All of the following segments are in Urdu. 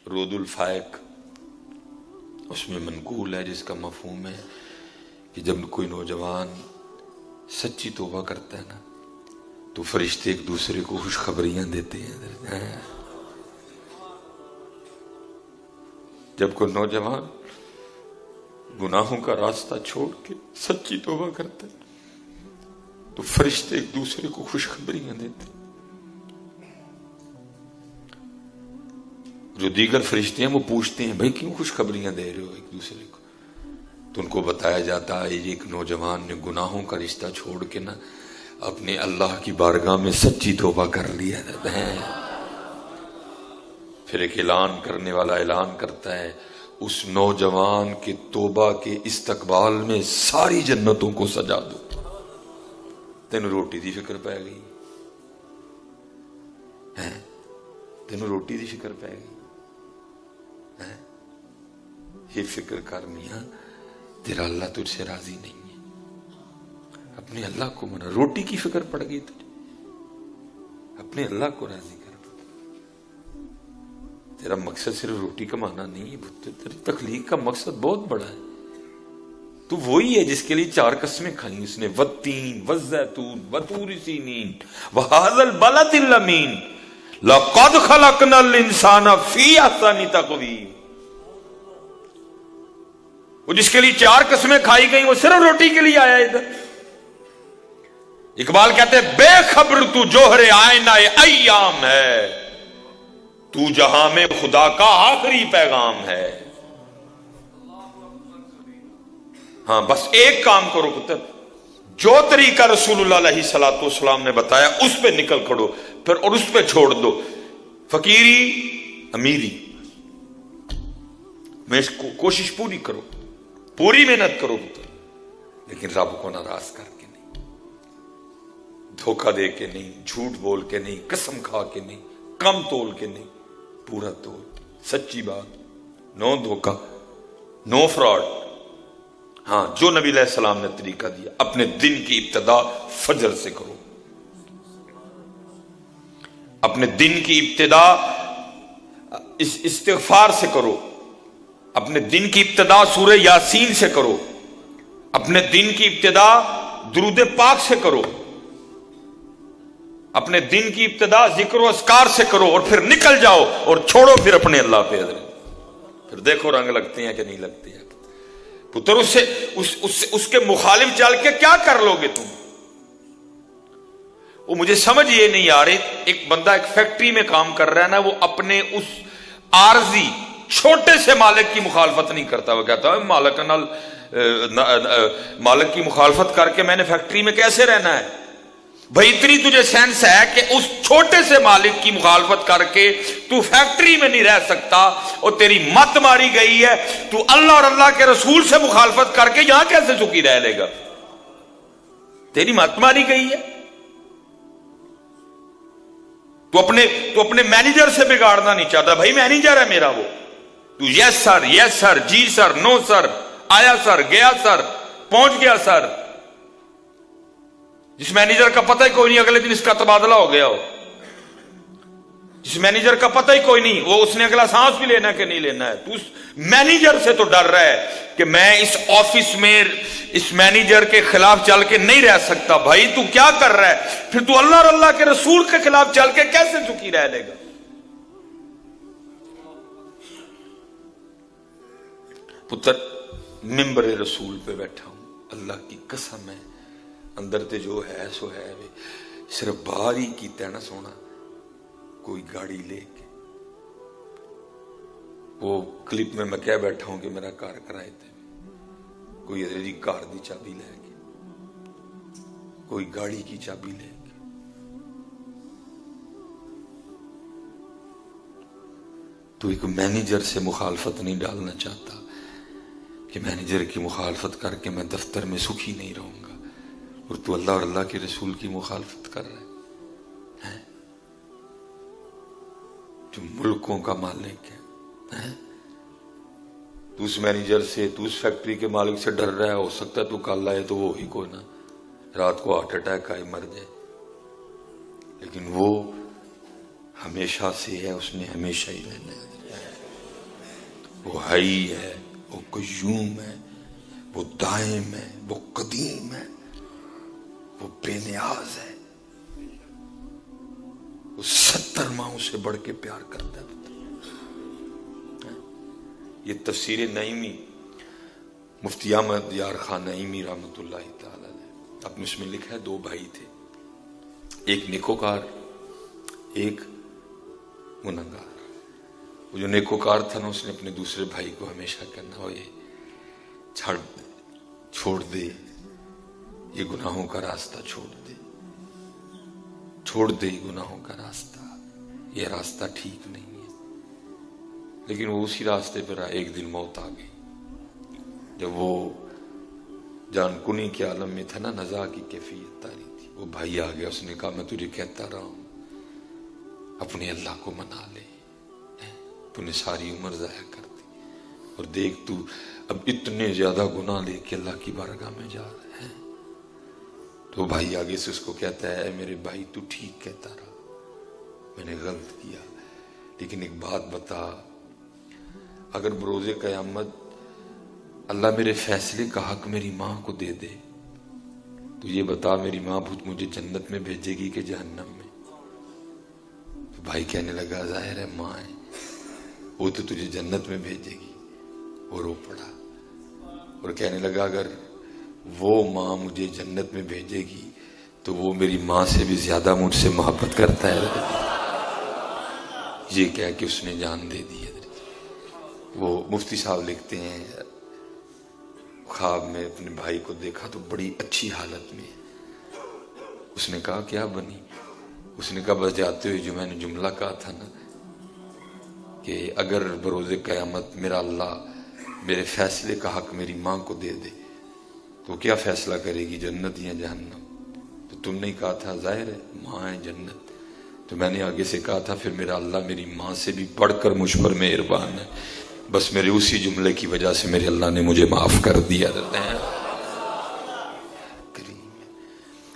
رود الفائق اس میں منقول ہے، جس کا مفہوم ہے کہ جب کوئی نوجوان سچی توبہ کرتا ہے نا تو فرشتے ایک دوسرے کو خوشخبریاں دیتے ہیں۔ جب کوئی نوجوان گناہوں کا راستہ چھوڑ کے سچی توبہ کرتا ہے تو فرشتے ایک دوسرے کو خوشخبریاں دیتے ہیں۔ جو دیگر فرشتے ہیں وہ پوچھتے ہیں بھائی کیوں خوشخبریاں دے رہے ہو ایک دوسرے کو؟ تو ان کو بتایا جاتا ہے ایک نوجوان نے گناہوں کا رشتہ چھوڑ کے نا اپنے اللہ کی بارگاہ میں سچی توبہ کر لیا ہے۔ پھر ایک اعلان کرنے والا اعلان کرتا ہے اس نوجوان کے توبہ کے استقبال میں ساری جنتوں کو سجا دو۔ تینوں روٹی دی فکر پہ گئی، تینوں روٹی دی فکر پہ گئی، یہ فکر کر میاں تیرا اللہ تجھ سے راضی نہیں ہے۔ اپنے اللہ کو منا، روٹی کی فکر پڑ گئی تجھے، اپنے اللہ کو راضی کر۔ تیرا مقصد صرف روٹی کمانا نہیں ہے، تیری تخلیق کا مقصد بہت بڑا ہے۔ تو وہی ہے جس کے لیے 4 قسمیں کھائیں اس نے، والتین والزیتون وطور سینین وہذا البلد الامین لقد خلقنا الانسان فی احسن تقویم۔ وہ جس کے لیے 4 قسمیں کھائی گئی وہ صرف روٹی کے لیے آیا ادھر۔ اقبال کہتے ہیں بے خبر تو جوہر آئینہ ایام ہے، تو جہاں میں خدا کا آخری پیغام ہے۔ ہاں بس ایک کام کرو پتر، جو طریقہ رسول اللہ علیہ الصلوۃ والسلام نے بتایا اس پہ نکل کھڑو، پھر اور اس پہ چھوڑ دو فقیری امیری میں کوشش پوری کرو، پوری محنت کرو پتر، لیکن رب کو ناراض کر کے نہیں، دھوکہ دے کے نہیں، جھوٹ بول کے نہیں، قسم کھا کے نہیں، کم تول کے نہیں، پورا تول، سچی بات، نو دھوکہ، نو فراڈ۔ ہاں جو نبی علیہ السلام نے طریقہ دیا، اپنے دن کی ابتدا فجر سے کرو، اپنے دن کی ابتدا استغفار سے کرو، اپنے دن کی ابتدا سورہ یاسین سے کرو، اپنے دن کی ابتدا درود پاک سے کرو، اپنے دن کی ابتدا ذکر و اذکار سے کرو، اور پھر نکل جاؤ اور چھوڑو پھر اپنے اللہ پہ حضرت، پھر دیکھو رنگ لگتے ہیں کہ نہیں لگتے ہیں پتر۔ اس کے مخالف چل کے کیا کر لو گے تم؟ وہ مجھے سمجھ یہ نہیں آ رہی، ایک بندہ ایک فیکٹری میں کام کر رہا ہے نا، وہ اپنے اس عارضی چھوٹے سے مالک کی مخالفت نہیں کرتا، وہ کہتا ہے مالک کی مخالفت کر کے میں نے فیکٹری میں کیسے رہنا ہے؟ بھائی اتنی تجھے سینس ہے کہ اس چھوٹے سے مالک کی مخالفت کر کے تو فیکٹری میں نہیں رہ سکتا، اور تیری مت ماری گئی ہے تو اللہ اور اللہ کے رسول سے مخالفت کر کے یہاں کیسے سکھی رہ لے گا؟ تیری مت ماری گئی ہے۔ تو اپنے مینیجر سے بگاڑنا نہیں چاہتا، بھائی مینیجر ہے میرا وہ، تو یس سر جی سر نو سر، آیا سر گیا سر، پہنچ گیا سر۔ جس مینیجر کا پتہ ہی کوئی نہیں اگلے دن اس کا تبادلہ ہو گیا ہو، جس مینیجر کا پتہ ہی کوئی نہیں وہ اس نے اگلا سانس بھی لینا کہ نہیں لینا ہے، تو اس مینیجر سے تو ڈر رہا ہے کہ میں اس آفس میں اس مینیجر کے خلاف چل کے نہیں رہ سکتا۔ بھائی تو کیا کر رہا ہے؟ پھر تو اللہ اور اللہ کے رسول کے خلاف چل کے کیسے سکھی رہ لے گا؟ پتر ممبر رسول پہ بیٹھا ہوں، اللہ کی قسم ہے اندر تے جو ہے سو ہے، صرف باہر ہی کیتا ہے نا سونا۔ کوئی گاڑی لے کے وہ کلپ میں کہہ بیٹھا ہوں کہ میرا کار کرائے تھے، کوئی جی کار دی چابی لے کے، کوئی گاڑی کی چابی لے کے، تو ایک مینیجر سے مخالفت نہیں ڈالنا چاہتا کہ مینیجر کی مخالفت کر کے میں دفتر میں سکھی نہیں رہوں گا، اور تو اللہ اور اللہ کے رسول کی مخالفت کر رہا ہے جو ملکوں کا مالک ہے۔ تو اس مینیجر سے، تو اس فیکٹری کے مالک سے ڈر رہا ہے، ہو سکتا ہے تو کل آئے تو وہ ہی کوئی نہ رات کو ہارٹ اٹیک آئے مر جائے، لیکن وہ ہمیشہ سے ہے، اس نے ہمیشہ ہی رہنا ہے۔ وہ حی ہے، وہ قیوم ہے، وہ دائم ہے، وہ قدیم ہے، وہ بے نیاز ہے، وہ 70 ماہوں سے بڑھ کے پیار کرتا ہے۔ یہ تفسیر نعیمی مفتی احمد یار خان نعیمی رحمۃ اللہ تعالی علیہ، اپنے اس میں لکھا ہے 2 بھائی تھے، ایک نیکوکار ایک گنہگار۔ وہ جو نیکوکار تھا نا، اس نے اپنے دوسرے بھائی کو ہمیشہ کہنا ہو یہ چھوڑ دے، یہ گناہوں کا راستہ چھوڑ دے یہ گناہوں کا راستہ، یہ راستہ ٹھیک نہیں ہے۔ لیکن وہ اسی راستے پر ایک دن موت آ گئی۔ جب وہ جان کنی کے عالم میں تھا نا، نزا کی کیفیت تاری تھی، وہ بھائی آ گیا، اس نے کہا میں تجھے کہتا رہا ہوں اپنے اللہ کو منا لے، تو نے ساری عمر ضائع کر دی، اور دیکھ تو اب اتنے زیادہ گناہ لے کے اللہ کی بارگاہ میں جا رہے ہیں۔ تو بھائی آگے سے اس کو کہتا ہے اے میرے بھائی، تو ٹھیک کہتا رہا، میں نے غلط کیا، لیکن ایک بات بتا، اگر بروز قیامت اللہ میرے فیصلے کا حق میری ماں کو دے دے تو یہ بتا میری ماں مجھے جنت میں بھیجے گی کہ جہنم میں؟ تو بھائی کہنے لگا ظاہر ہے ماں ہے، وہ تو تجھے جنت میں بھیجے گی۔ وہ رو پڑا اور کہنے لگا اگر وہ ماں مجھے جنت میں بھیجے گی تو وہ میری ماں سے بھی زیادہ مجھ سے محبت کرتا ہے۔ یہ کہہ کے اس نے جان دے دی۔ وہ مفتی صاحب لکھتے ہیں خواب میں اپنے بھائی کو دیکھا تو بڑی اچھی حالت میں، اس نے کہا کیا بنی؟ اس نے کہا بس جاتے ہوئے جو میں نے جملہ کہا تھا نا کہ اگر بروز قیامت میرا اللہ میرے فیصلے کا حق میری ماں کو دے دے تو کیا فیصلہ کرے گی، جنت یا جہنم؟ تو تم نے کہا تھا ظاہر ہے ماں ہے جنت، تو میں نے آگے سے کہا تھا پھر میرا اللہ میری ماں سے بھی بڑھ کر مجھ پر مہربان ہے، بس میرے اسی جملے کی وجہ سے میرے اللہ نے مجھے معاف کر دیا۔ کریم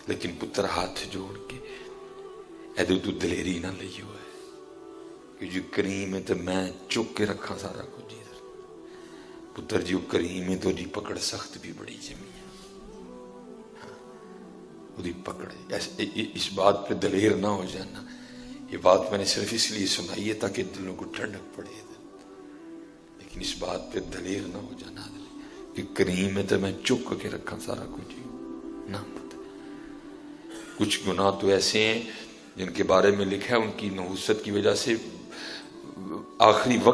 لیکن پتر ہاتھ جوڑ کے ایدو تو دلیری نہ لئیو ہے کہ جو کریم ہے تو میں چک کے رکھا سارا کچھ جی پتر جو کریم ہے تو جی پکڑ سخت بھی بڑی جمی ہے، وہ دی پکڑ اس بات پہ دلیر نہ ہو جانا۔ یہ بات میں نے صرف اس لیے سنائی ہے تاکہ دلوں کو ٹھنڈک پڑے، لیکن اس بات پہ دلیر نہ ہو جانا کہ کریم ہے تو میں چک کے رکھا سارا کچھ نہ پتہ۔ کچھ گناہ تو ایسے ہیں جن کے بارے میں لکھا ہے ان کی نحوست کی وجہ سے آخری وقت